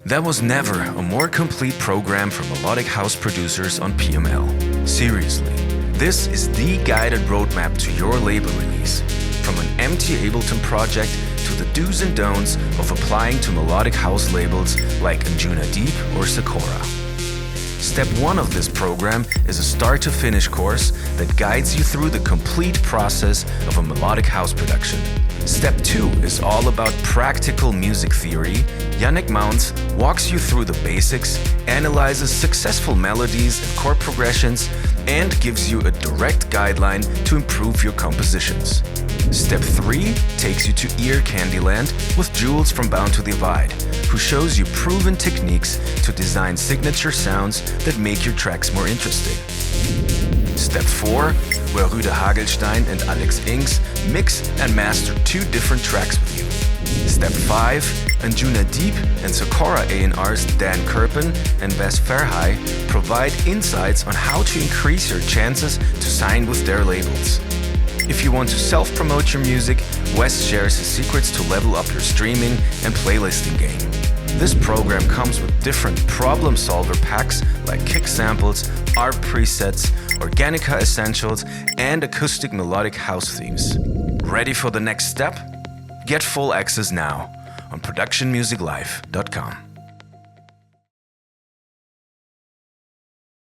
There was never a more complete program for Melodic House Producers on PML. Seriously, this is the guided roadmap to your label release. From an empty Ableton project to the do's and don'ts of applying to melodic house labels like Anjuna Deep or Sakura. Step 1 of this program is a start-to-finish course that guides you through the complete process of a melodic house production. Step 2 is all about practical music theory. Yannick Mounts walks you through the basics, analyzes successful melodies and chord progressions, and gives you a direct guideline to improve your compositions. Step 3 takes you to Ear Candyland with Jules from Bound to Divide, who shows you proven techniques to design signature sounds that make your tracks more interesting. Step 4, where Rüde Hagelstein and Alex Inks mix and master 2 different tracks with you. Step 5, Anjuna Deep and Sakura A&R's Dan Kerpen and Wes Verhey provide insights on how to increase your chances to sign with their labels. If you want to self-promote your music, Wes shares his secrets to level up your streaming and playlisting game. This program comes with different problem solver packs like kick samples, art presets, Organica essentials, and acoustic melodic house themes. Ready for the next step? Get full access now on productionmusiclive.com.